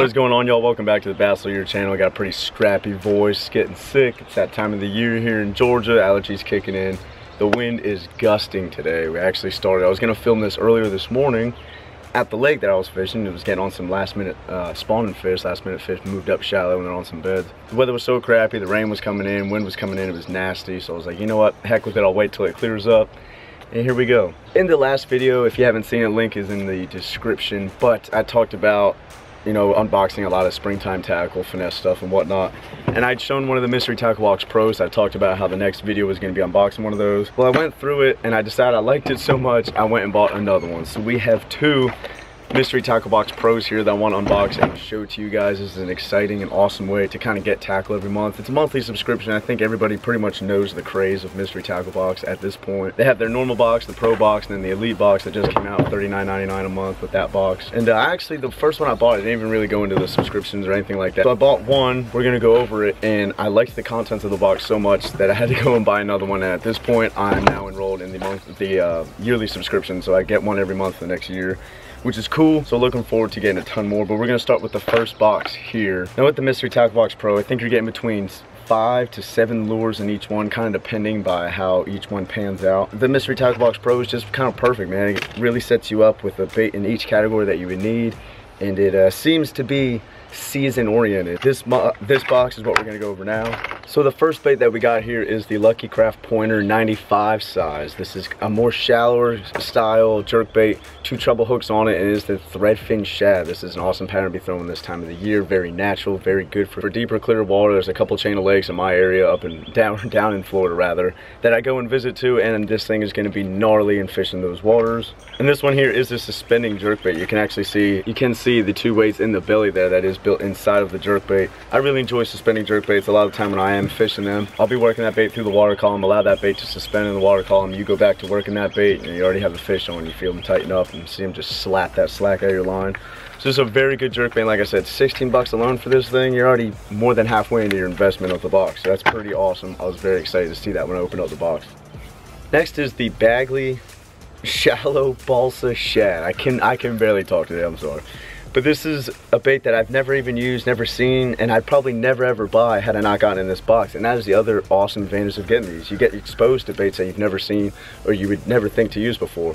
What is going on, y'all? Welcome back to the Bachelor Year channel. I got a pretty scrappy voice, getting sick. It's that time of the year here in Georgia. Allergies kicking in. The wind is gusting today. We actually started, I was gonna film this earlier this morning at the lake that I was fishing. It was getting on some last minute spawning fish. Last minute fish moved up shallow and they're on some beds. The weather was so crappy, the rain was coming in, wind was coming in, it was nasty. So I was like, you know what, heck with it, I'll wait till it clears up. And here we go. In the last video, if you haven't seen it, link is in the description, but I talked about, you know, unboxing a lot of springtime tackle, finesse stuff and whatnot. And I'd shown one of the MysteryTackleBox Pros. I talked about how the next video was gonna be unboxing one of those. Well, I went through it and I decided I liked it so much, I went and bought another one. So we have two MysteryTackleBox Pros here that I want to unbox and show to you guys. This is an exciting and awesome way to kind of get tackle every month. It's a monthly subscription. I think everybody pretty much knows the craze of MysteryTackleBox at this point. They have their normal box, the Pro box, and then the Elite box that just came out, $39.99 a month with that box. And actually, the first one I bought, I didn't even really go into the subscriptions or anything like that. So I bought one, we're gonna go over it, and I liked the contents of the box so much that I had to go and buy another one. And at this point, I'm now enrolled in the yearly subscription, so I get one every month for the next year, which is cool. So looking forward to getting a ton more, but we're gonna start with the first box here. Now with the MysteryTackleBox Pro, I think you're getting between 5 to 7 lures in each one, kind of depending by how each one pans out. The MysteryTackleBox Pro is just kind of perfect, man. It really sets you up with a bait in each category that you would need, and it seems to be season oriented. This box is what we're gonna go over now. So the first bait that we got here is the Lucky Craft Pointer 95 size. This is a more shallower style jerk bait, 2 treble hooks on it, and it is the threadfin shad. This is an awesome pattern to be throwing this time of the year. Very natural, very good for deeper, clear water. There's a couple chain of lakes in my area, up and down in Florida rather, that I go and visit to, and this thing is gonna be gnarly and fishing those waters. And this one here is a suspending jerk bait. You can actually see, the 2 weights in the belly there that is built inside of the jerk bait. I really enjoy suspending jerk baits. A lot of the time when I am fishing them, I'll be working that bait through the water column, allow that bait to suspend in the water column. You go back to working that bait and you already have the fish on. You feel them tighten up and see them just slap that slack out of your line. So this is a very good jerk bait. Like I said, 16 bucks alone for this thing. You're already more than halfway into your investment of the box. So that's pretty awesome. I was very excited to see that when I opened up the box. Next is the Bagley Shallow Balsa Shad. I can barely talk today, I'm sorry. But this is a bait that I've never even used, never seen, and I'd probably never ever buy had I not gotten in this box. And that is the other awesome advantage of getting these. You get exposed to baits that you've never seen or you would never think to use before.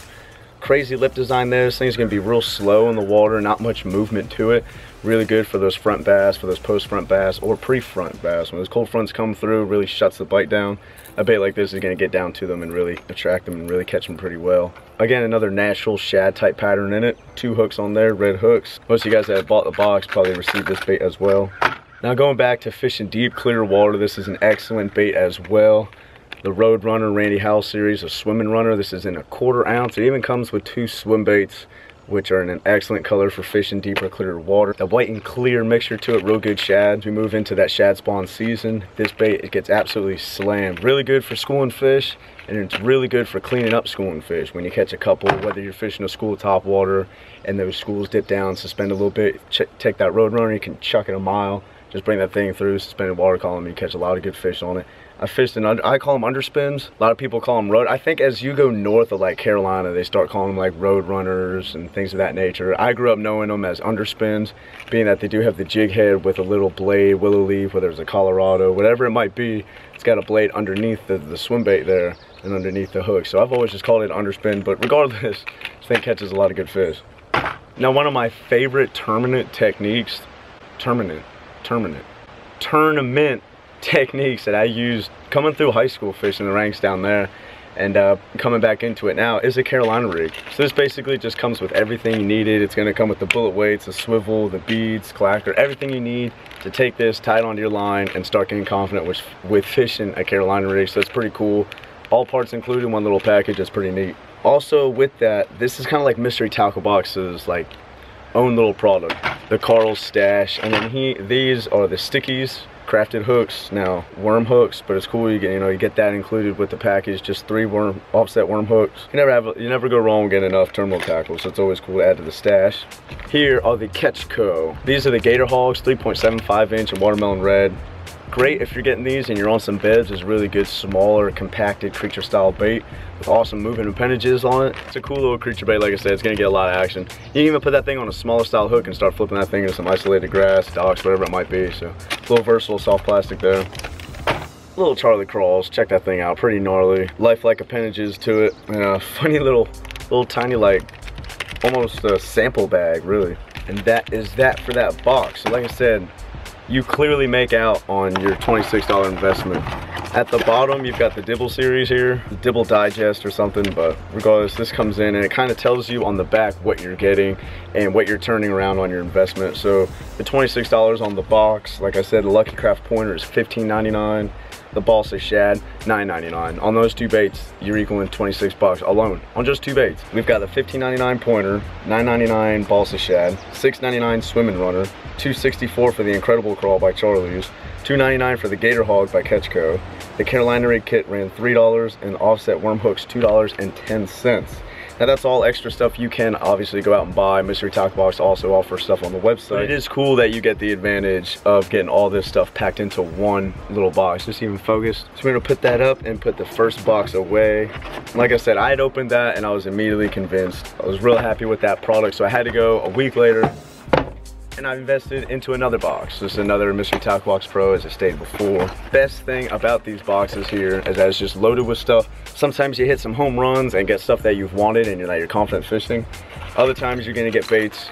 Crazy lip design there. This thing's gonna be real slow in the water, not much movement to it. Really good for those front bass, for those post front bass, or pre-front bass. When those cold fronts come through, really shuts the bite down. A bait like this is gonna get down to them and really attract them and really catch them pretty well. Again, another natural shad type pattern in it. 2 hooks on there, red hooks. Most of you guys that have bought the box probably received this bait as well. Now going back to fishing deep, clear water, this is an excellent bait as well. The Road Runner Randy Howell series, a swimming runner. This is in a 1/4 ounce. It even comes with 2 swim baits, which are in an excellent color for fishing deeper, clear water. The white and clear mixture to it, real good shad. As we move into that shad spawn season, this bait, it gets absolutely slammed. Really good for schooling fish, and it's really good for cleaning up schooling fish. When you catch a couple, whether you're fishing a school top water and those schools dip down, suspend a little bit, take that Road Runner, you can chuck it a mile, just bring that thing through, suspended water column, you catch a lot of good fish on it. I fished in, I call them underspins. A lot of people call them road. I think as you go north of like Carolina, they start calling them like Road Runners and things of that nature. I grew up knowing them as underspins, being that they do have the jig head with a little blade, willow leaf, whether it's a Colorado, whatever it might be. It's got a blade underneath the swim bait there and underneath the hook. So I've always just called it underspin, but regardless, this thing catches a lot of good fish. Now one of my favorite tournament techniques that I used coming through high school fishing the ranks down there and coming back into it now is a Carolina rig. So this basically just comes with everything you needed. It's going to come with the bullet weights, the swivel, the beads, clacker, everything you need to take this, tie it onto your line, and start getting confident with fishing a Carolina rig. So that's pretty cool. All parts included in one little package. It's pretty neat. Also with that, this is kind of like MysteryTackleBox's like own little product, the Carl's Stash. And then these are the stickies, crafted hooks. Now worm hooks, but it's cool, you get that included with the package. Just 3 offset worm hooks. You never go wrong getting enough terminal tackles, so it's always cool to add to the stash. Here are the Catch Co. These are the Gator Hogs, 3.75 inch and watermelon red. Great if you're getting these and you're on some beds. Is really good, smaller, compacted creature style bait with awesome moving appendages on it. It's a cool little creature bait. Like I said, it's gonna get a lot of action. You can even put that thing on a smaller style hook and start flipping that thing into some isolated grass, docks, whatever it might be. So a little versatile, soft plastic there. Little Charlie crawls, check that thing out, pretty gnarly. Lifelike appendages to it, and a funny little tiny, like almost a sample bag, really. And that is that for that box. So like I said, you clearly make out on your $26 investment. At the bottom, you've got the Dibble series here, the Dibble Digest or something, but regardless, this comes in and it kind of tells you on the back what you're getting and what you're turning around on your investment. So the $26 on the box, like I said, the Lucky Craft Pointer is $15.99. The Balsa Shad, $9.99. On those two baits, you're equaling 26 bucks alone on just two baits. We've got the $15.99 Pointer, $9.99 Balsa Shad, $6.99 Swimming Runner, $2.64 for the Incredible Crawl by Charlie's, $2.99 for the Gator Hog by Catchco. The Carolina Rig Kit ran $3 and Offset Worm Hooks $2.10. Now that's all extra stuff you can obviously go out and buy. Mystery Tackle Box also offers stuff on the website. But it is cool that you get the advantage of getting all this stuff packed into one little box. Just even focused. So we're gonna put that up and put the first box away. Like I said, I had opened that and I was immediately convinced. I was real happy with that product, so I had to go a week later and I invested into another box. This is another Mystery Tackle Box Pro, as I stated before. Best thing about these boxes here is that it's just loaded with stuff. Sometimes you hit some home runs and get stuff that you've wanted and you're confident fishing. Other times you're gonna get baits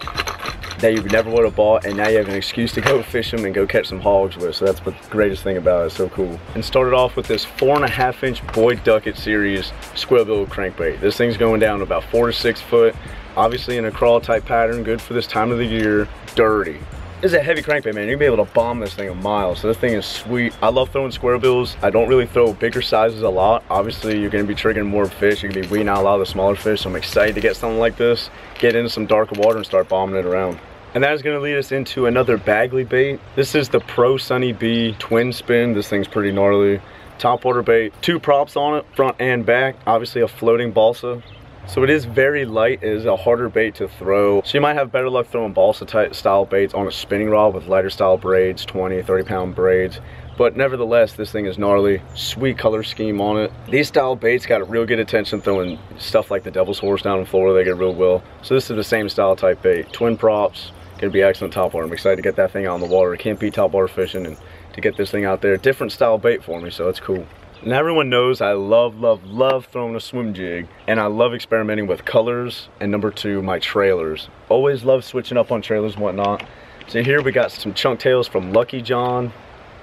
that you never would have bought, and now you have an excuse to go fish them and go catch some hogs with. So that's the greatest thing about it. It's so cool. And started off with this 4.5-inch Boyd Duckett series square bill crankbait. This thing's going down about 4 to 6 foot. Obviously in a crawl type pattern, good for this time of the year. Dirty. This is a heavy crankbait, man. You're gonna be able to bomb this thing a mile. So this thing is sweet. I love throwing square bills. I don't really throw bigger sizes a lot. Obviously you're gonna be triggering more fish. You're gonna be weeding out a lot of the smaller fish. So I'm excited to get something like this, get into some darker water and start bombing it around. And that is gonna lead us into another Bagley bait. This is the Pro Sunny Bee Twin Spin. This thing's pretty gnarly. Top water bait, 2 props on it, front and back. Obviously a floating balsa. So it is very light. It is a harder bait to throw. So you might have better luck throwing balsa type style baits on a spinning rod with lighter style braids, 20, 30-pound braids. But nevertheless, this thing is gnarly. Sweet color scheme on it. These style baits got a real good attention throwing stuff like the Devil's Horse down in Florida. They get real well. So this is the same style type bait. Twin props, gonna be excellent top water. I'm excited to get that thing out in the water. I can't beat top water fishing, and to get this thing out there. Different style bait for me, so it's cool. Now everyone knows I love throwing a swim jig, and I love experimenting with colors, and number 2, my trailers. Always love switching up on trailers and whatnot. So here we got some chunk tails from Lucky John.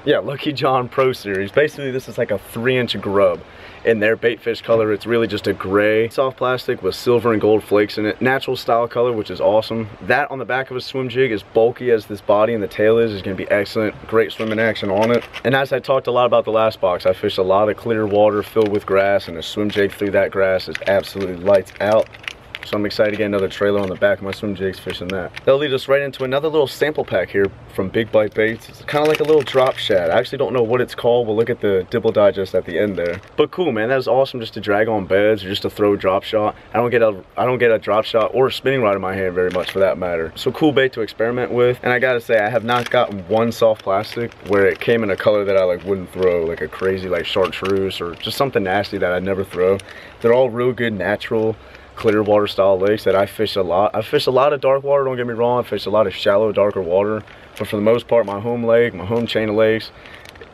Yeah, Lucky John Pro Series. Basically this is like a 3-inch grub. In their bait fish color, it's really just a gray soft plastic with silver and gold flakes in it. Natural style color, which is awesome. That on the back of a swim jig, is bulky as this body and the tail is gonna be excellent. Great swimming action on it. And as I talked a lot about the last box, I fished a lot of clear water filled with grass, and a swim jig through that grass is absolutely lights out. So I'm excited to get another trailer on the back of my swim jigs fishing that. That'll lead us right into another little sample pack here from Big Bite Baits. It's kind of like a little drop shad. I actually don't know what it's called. We'll look at the Dibble Digest at the end there. But cool, man. That is awesome just to drag on beds or just to throw a drop shot. I don't get a drop shot or a spinning rod in my hand very much for that matter. So cool bait to experiment with. And I gotta say, I have not gotten one soft plastic where it came in a color that I wouldn't throw, like a crazy chartreuse or just something nasty that I'd never throw. They're all real good natural clear water style lakes that I fish a lot. I fish a lot of dark water, don't get me wrong. I fish a lot of shallow, darker water, but for the most part, my home lake, my home chain of lakes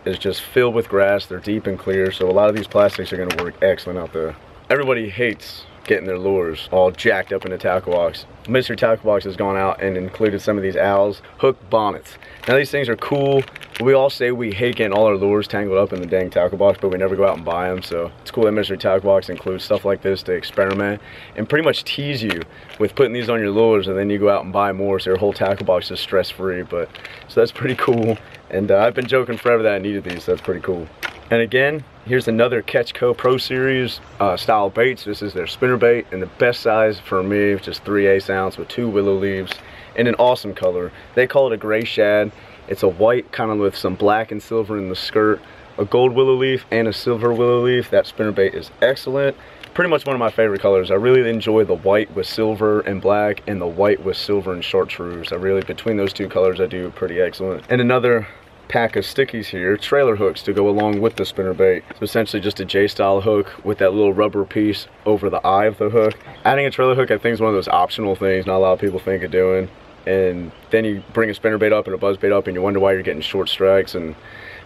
is just filled with grass. They're deep and clear, so a lot of these plastics are going to work excellent out there. Everybody hates getting their lures all jacked up in the tackle box. Mystery Tackle Box has gone out and included some of these owls hook bonnets. Now these things are cool. We all say we hate getting all our lures tangled up in the dang tackle box, but we never go out and buy them. So it's cool that Mystery Tackle Box includes stuff like this to experiment and pretty much tease you with putting these on your lures, and then you go out and buy more so your whole tackle box is stress free. But so that's pretty cool. And I've been joking forever that I needed these, so that's pretty cool. And again, here's another Catchco Pro Series style baits. This is their spinner bait, and the best size for me, which is 3/8 ounce with 2 willow leaves in an awesome color. They call it a gray shad. It's a white kind of with some black and silver in the skirt, a gold willow leaf and a silver willow leaf. That spinner bait is excellent. Pretty much one of my favorite colors. I really enjoy the white with silver and black and the white with silver and chartreuse. Between those two colors, I do pretty excellent. And another pack of stickies here, trailer hooks to go along with the spinnerbait. So essentially just a J-style hook with that little rubber piece over the eye of the hook. Adding a trailer hook I think is one of those optional things not a lot of people think of doing. And then you bring a spinnerbait up and a buzzbait up and you wonder why you're getting short strikes and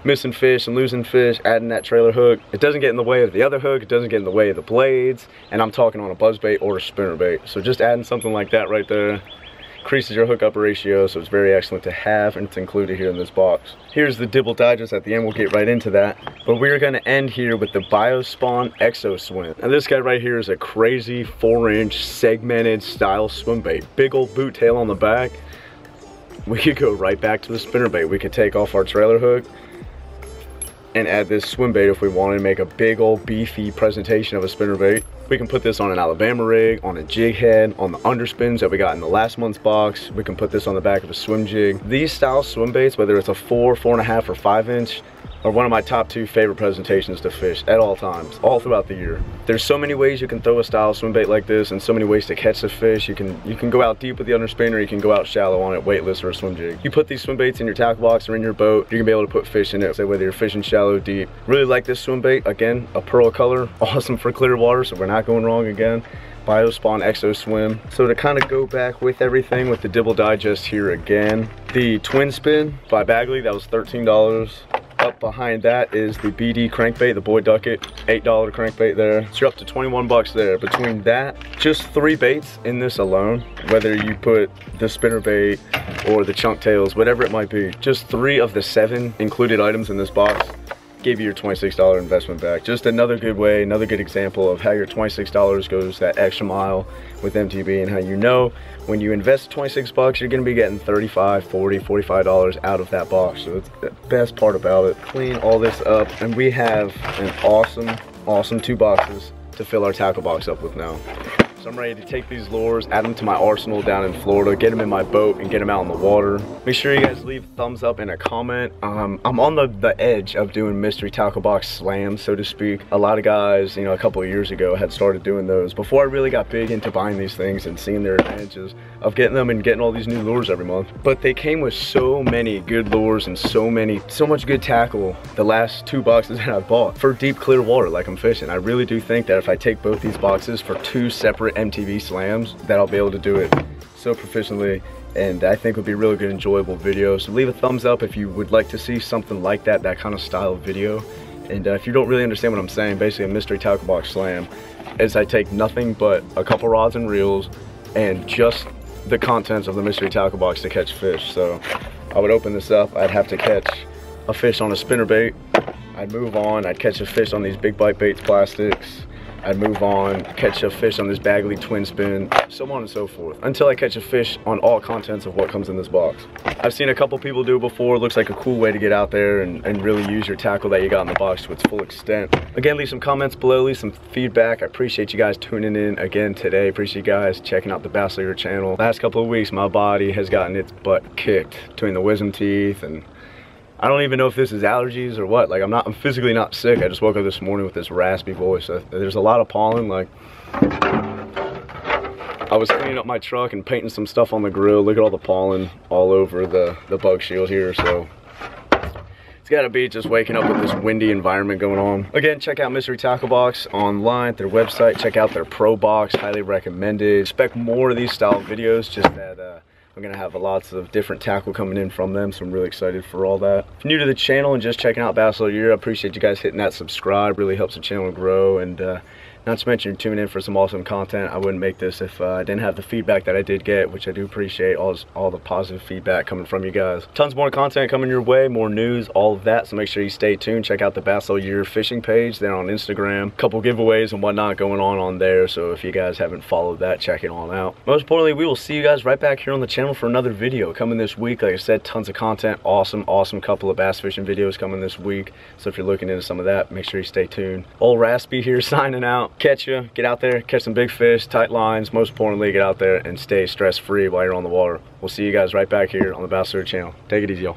missing fish and losing fish. Adding that trailer hook, it doesn't get in the way of the other hook, it doesn't get in the way of the blades, and I'm talking on a buzzbait or a spinnerbait. So just adding something like that right there increases your hookup ratio, so it's very excellent to have, and it's included here in this box. Here's the Dibble Digest at the end, we'll get right into that. But we're gonna end here with the Biospawn Exo Swim. And this guy right here is a crazy 4-inch segmented style swim bait. Big old boot tail on the back. We could go right back to the spinnerbait. We could take off our trailer hook and add this swim bait if we wanted to make a big old beefy presentation of a spinnerbait. We can put this on an Alabama rig, on a jig head, on the underspins that we got in the last month's box. We can put this on the back of a swim jig. These style swim baits, whether it's a 4, 4.5, or 5-inch, are one of my top 2 favorite presentations to fish at all times, all throughout the year. There's so many ways you can throw a style swim bait like this and so many ways to catch the fish. You can go out deep with the underspin, or you can go out shallow on it, weightless or a swim jig. You put these swim baits in your tackle box or in your boat, you're gonna be able to put fish in it, so whether you're fishing shallow, deep. Really like this swim bait. Again, a pearl color, awesome for clear water, so we're not going wrong again. Biospawn Exo Swim. So to kind of go back with everything with the Dibble Digest here again, the Twin Spin by Bagley, that was $13. Up behind that is the BD crankbait, the Boy Ducket, $8 crankbait there. So you're up to 21 bucks there. Between that, just 3 baits in this alone, whether you put the spinnerbait or the chunk tails, whatever it might be, just 3 of the 7 included items in this box gave you your $26 investment back. Just another good way, another good example of how your $26 goes that extra mile with MTB, and how you know when you invest 26 bucks, you're gonna be getting $35, $40, $45 out of that box. So it's the best part about it. Clean all this up, and we have an awesome 2 boxes to fill our tackle box up with now. So I'm ready to take these lures, add them to my arsenal down in Florida, get them in my boat, and get them out in the water. Make sure you guys leave a thumbs up and a comment. I'm on the edge of doing mystery tackle box slams, so to speak. A lot of guys, you know, a couple of years ago had started doing those before I really got big into buying these things and seeing their advantages of getting them and getting all these new lures every month. But they came with so many good lures and so much good tackle the last 2 boxes that I've bought for deep, clear water like I'm fishing. I really do think that if I take both these boxes for 2 separate MTV slams, that I'll be able to do it so proficiently, and I think would be a really good, enjoyable video. So leave a thumbs up if you would like to see something like that kind of style of video. And if you don't really understand what I'm saying, basically a mystery tackle box slam is I take nothing but a couple rods and reels and just the contents of the mystery tackle box to catch fish. So I would open this up, I'd have to catch a fish on a spinnerbait, I'd move on, I'd catch a fish on these big bite baits plastics, I'd move on, catch a fish on this Bagley Twin Spin, so on and so forth, until I catch a fish on all contents of what comes in this box. I've seen a couple people do it before. It looks like a cool way to get out there and really use your tackle that you got in the box to its full extent. Again, leave some comments below, leave some feedback. I appreciate you guys tuning in again today. Appreciate you guys checking out the Bass Leader channel. Last couple of weeks, my body has gotten its butt kicked between the wisdom teeth, and I don't even know if this is allergies or what. Like, I'm physically not sick. I just woke up this morning with this raspy voice. There's a lot of pollen. Like, I was cleaning up my truck and painting some stuff on the grill. Look at all the pollen all over the bug shield here. So it's gotta be just waking up with this windy environment going on. Again, check out Mystery Tackle Box online, their website. Check out their Pro Box, highly recommended. Expect more of these style videos, just that I'm gonna have lots of different tackle coming in from them, so I'm really excited for all that. If you're new to the channel and just checking out Bass Leader, I appreciate you guys hitting that subscribe. Really helps the channel grow, and not to mention you're tuning in for some awesome content. I wouldn't make this if I didn't have the feedback that I did get, which I do appreciate, all the positive feedback coming from you guys. Tons more content coming your way, more news, all of that, so make sure you stay tuned. Check out the Bass Leader fishing page there on Instagram. Couple giveaways and whatnot going on there, so if you guys haven't followed that, check it all out. Most importantly, we will see you guys right back here on the channel for another video coming this week. Like I said, tons of content, awesome couple of bass fishing videos coming this week, so if you're looking into some of that, make sure you stay tuned. Old Raspy here signing out. Catch you, get out there, catch some big fish, tight lines. Most importantly, get out there and stay stress free while you're on the water. We'll see you guys right back here on the Bass Leader channel. Take it easy, y'all.